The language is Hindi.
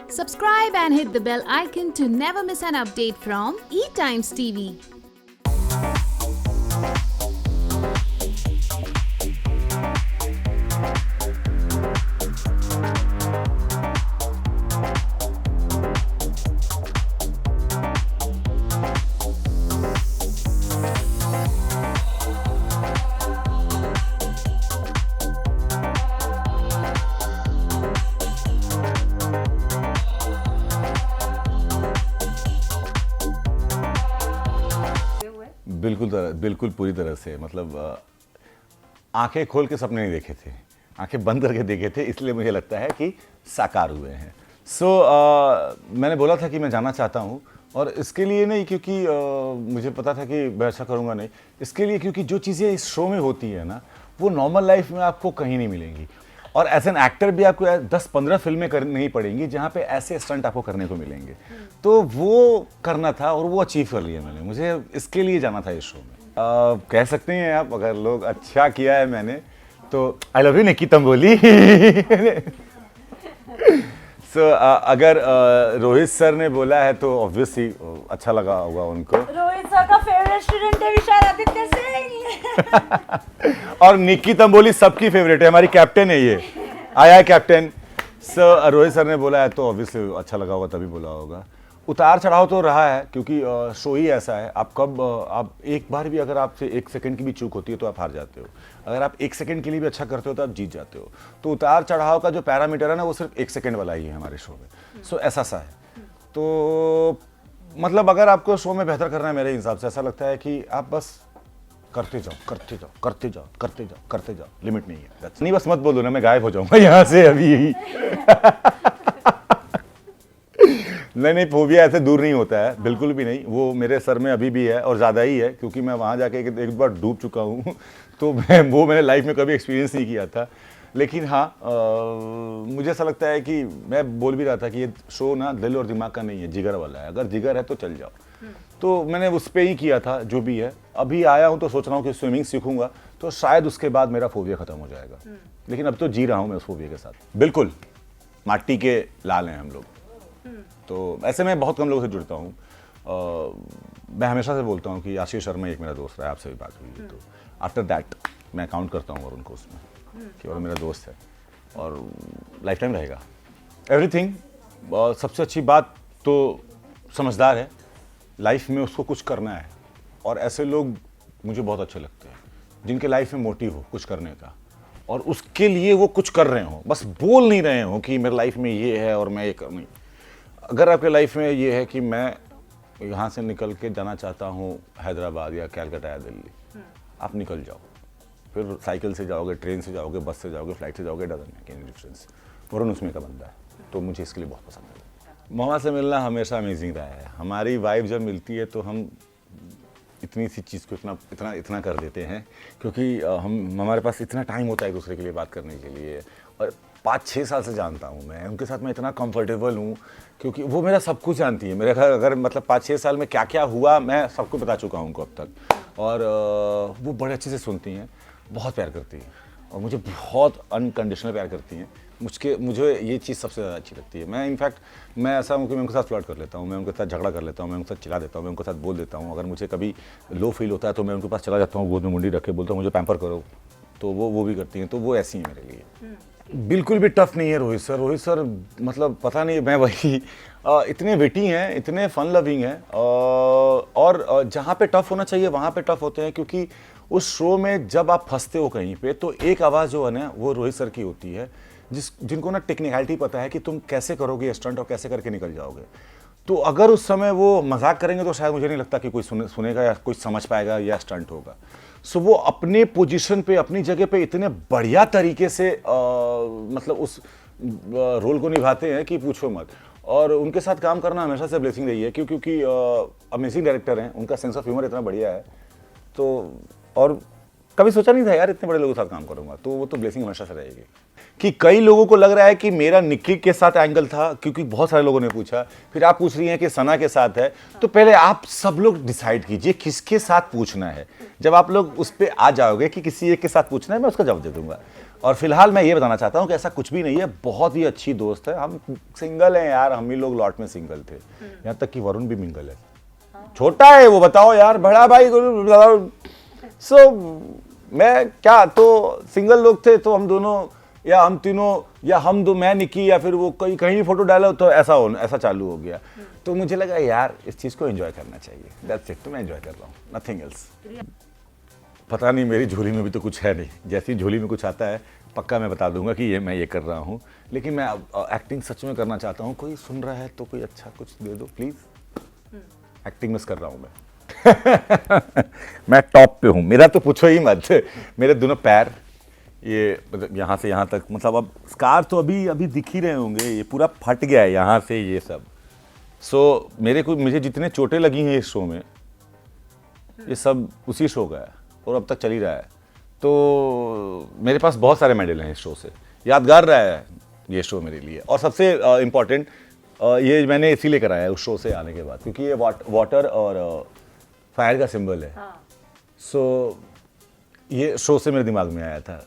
Subscribe and hit the bell icon to never miss an update from eTimes TV. बिल्कुल पूरी तरह से, मतलब आंखें खोल के सपने नहीं देखे थे, आंखें बंद करके देखे थे, इसलिए मुझे लगता है कि साकार हुए हैं। मैंने बोला था कि मैं जाना चाहता हूँ, और इसके लिए नहीं क्योंकि मुझे पता था कि मैं अच्छा करूँगा नहीं, इसके लिए क्योंकि जो चीज़ें इस शो में होती है ना, वो नॉर्मल लाइफ में आपको कहीं नहीं मिलेंगी। और एज एन एक्टर भी आपको 10-15 फिल्में करनी पड़ेंगी जहाँ पे ऐसे स्टंट आपको करने को मिलेंगे। तो वो करना था और वो अचीव कर लिया मैंने, मुझे इसके लिए जाना था इस शो में। कह सकते हैं आप, अगर लोग अच्छा किया है मैंने तो I love you Nikki Tamboli. अगर रोहित सर ने बोला है तो ऑब्वियसली अच्छा लगा होगा उनको। रोहित सर का फेवरेट स्टूडेंट है विशालादित्य सिंह। और निक्की तंबोली सबकी फेवरेट है, हमारी कैप्टन है, ये आया है कैप्टन। रोहित सर ने बोला है तो ऑब्वियसली अच्छा लगा होगा, तभी बोला होगा। उतार चढ़ाव तो रहा है क्योंकि शो ही ऐसा है। आप एक बार भी अगर आपसे 1 सेकंड की भी चूक होती है तो आप हार जाते हो, अगर आप 1 सेकंड के लिए भी अच्छा करते हो तो आप जीत जाते हो। तो उतार चढ़ाव का जो पैरामीटर है ना, वो सिर्फ 1 सेकंड वाला ही है हमारे शो में। ऐसा सा है। तो मतलब अगर आपको शो में बेहतर करना है, मेरे हिसाब से ऐसा लगता है कि आप बस करते जाओ, करते जाओ, करते जाओ, करते जाओ, करते जाओ, लिमिट नहीं है। नहीं, बस मत बोलो ना, मैं गायब हो जाऊंगा यहाँ से अभी यही। नहीं, फोबिया ऐसे दूर नहीं होता है, बिल्कुल भी नहीं। वो मेरे सर में अभी भी है और ज़्यादा ही है, क्योंकि मैं वहाँ जाके एक बार डूब चुका हूँ। तो मैंने लाइफ में कभी एक्सपीरियंस नहीं किया था। लेकिन हाँ, मुझे ऐसा लगता है कि मैं बोल भी रहा था कि ये शो ना दिल और दिमाग का नहीं है, जिगर वाला है। अगर जिगर है तो चल जाओ। तो मैंने उस पर ही किया था जो भी है। अभी आया हूँ तो सोच रहा हूँ कि स्विमिंग सीखूंगा, तो शायद उसके बाद मेरा फोबिया खत्म हो जाएगा। लेकिन अब तो जी रहा हूँ मैं उस फोबिया के साथ। बिल्कुल माटी के लाल हैं हम लोग। तो ऐसे में बहुत कम लोगों से जुड़ता हूँ। मैं हमेशा से बोलता हूँ कि आशीष शर्मा एक मेरा दोस्त है, आपसे भी बात हुई है, तो आफ्टर दैट मैं काउंट करता हूँ और उनको उसमें कि और मेरा दोस्त है और लाइफ टाइम रहेगा। एवरीथिंग। सबसे अच्छी बात तो समझदार है, लाइफ में उसको कुछ करना है, और ऐसे लोग मुझे बहुत अच्छे लगते हैं जिनके लाइफ में मोटिव हो कुछ करने का, और उसके लिए वो कुछ कर रहे हो, बस बोल नहीं रहे हो कि मेरे लाइफ में ये है और मैं ये कर नहीं। अगर आपके लाइफ में ये है कि मैं यहाँ से निकल के जाना चाहता हूँ हैदराबाद या कैलकाटा या दिल्ली, आप निकल जाओ। फिर साइकिल से जाओगे, ट्रेन से जाओगे, बस से जाओगे, फ्लाइट से जाओगे, doesn't make any difference. Varun उसमें का बंदा है, तो मुझे इसके लिए बहुत पसंद है। मामा से मिलना हमेशा अमेजिंग रहा है। हमारी वाइफ जब मिलती है तो हम इतनी सी चीज़ को इतना कर देते हैं, क्योंकि हमारे पास इतना टाइम होता है एक दूसरे के लिए बात करने के लिए। और 5-6 साल से जानता हूँ मैं उनके साथ, मैं इतना कंफर्टेबल हूँ क्योंकि वो मेरा सब कुछ जानती है। मेरे घर अगर मतलब 5-6 साल में क्या क्या हुआ मैं सबको बता चुका हूँ उनको अब तक। और वो बड़े अच्छे से सुनती हैं, बहुत प्यार करती हैं, और मुझे बहुत अनकंडीशनल प्यार करती हैं। मुझे ये चीज़ सबसे ज़्यादा अच्छी लगती है। मैं इनफैक्ट मैं ऐसा हूँ कि मैं उनके साथ फ्लर्ट कर लेता हूँ, मैं उनके साथ झगड़ा कर लेता हूँ, मैं उनके साथ चिल्ला देता हूँ, मैं उनके साथ बोल देता हूँ। अगर मुझे कभी लो फील होता है तो मैं उनके पास चला जाता हूँ, गोद में मुंडी रख के बोलता हूँ मुझे पैम्पर करो, तो वो भी करती हैं। तो वो ऐसी हैं मेरे लिए। बिल्कुल भी टफ नहीं है रोहित सर मतलब पता नहीं, मैं वही इतने विटी हैं, इतने फन लविंग हैं, और जहाँ पे टफ होना चाहिए वहाँ पे टफ होते हैं। क्योंकि उस शो में जब आप फंसते हो कहीं पे, तो एक आवाज़ जो है ना वो रोहित सर की होती है, जिनको ना टेक्निकलिटी पता है कि तुम कैसे करोगे स्टंट और कैसे करके निकल जाओगे। तो अगर उस समय वो मजाक करेंगे तो शायद मुझे नहीं लगता कि कोई सुनेगा या कोई समझ पाएगा या स्टंट होगा। सो वो अपने पोजीशन पे, अपनी जगह पे इतने बढ़िया तरीके से मतलब उस रोल को निभाते हैं कि पूछो मत। और उनके साथ काम करना हमेशा से ब्लेसिंग रही है, क्योंकि अमेजिंग डायरेक्टर हैं, उनका सेंस ऑफ ह्यूमर इतना बढ़िया है। तो और कभी सोचा नहीं था यार इतने बड़े लोगों के साथ काम करूंगा, तो वो तो ब्लेसिंग हमेशा से रहेगी। कि कई लोगों को लग रहा है कि मेरा निक्की के साथ एंगल था, क्योंकि बहुत सारे लोगों ने पूछा, फिर आप पूछ रही हैं कि सना के साथ है, तो पहले आप सब लोग डिसाइड कीजिए किसके साथ पूछना है। जब आप लोग उस पर आ जाओगे कि किसी एक के साथ पूछना है, मैं उसका जवाब दे दूंगा। और फिलहाल मैं ये बताना चाहता हूँ कि ऐसा कुछ भी नहीं है, बहुत ही अच्छी दोस्त है, हम सिंगल हैं यार, हम ही लोग लॉट में सिंगल थे, यहाँ तक कि वरुण भी मिंगल है, छोटा है वो, बताओ यार, बड़ा भाई। सो मैं क्या, तो सिंगल लोग थे, तो हम दोनों या हम तीनों या हम दो, मैं निकी या फिर वो कहीं भी फोटो डाला तो ऐसा चालू हो गया। तो मुझे लगा यार इस चीज़ को एंजॉय करना चाहिए, दैट्स इट। तो मैं एंजॉय कर रहा हूँ, नथिंग एल्स। पता नहीं मेरी झोली में भी तो कुछ है नहीं, जैसी झोली में कुछ आता है पक्का मैं बता दूंगा कि ये मैं ये कर रहा हूँ, लेकिन मैं एक्टिंग सच में करना चाहता हूँ। कोई सुन रहा है तो कोई अच्छा कुछ दे दो प्लीज़, एक्टिंग मिस कर रहा हूँ मैं। मैं टॉप पे हूँ, मेरा तो पूछो ही मत। मेरे दोनों पैर, ये मतलब यहाँ से यहाँ तक, मतलब अब स्कार तो अभी दिख ही रहे होंगे, ये पूरा फट गया है यहाँ से ये सब। सो मुझे जितने चोटें लगी हैं इस शो में, ये सब उसी शो का है और अब तक चल ही रहा है। तो मेरे पास बहुत सारे मेडल हैं इस शो से, यादगार रहा है ये शो मेरे लिए। और सबसे इम्पॉर्टेंट ये मैंने इसीलिए कराया है उस शो से आने के बाद, क्योंकि ये वाटर और फायर का सिंबल है। सो ये शो से मेरे दिमाग में आया था।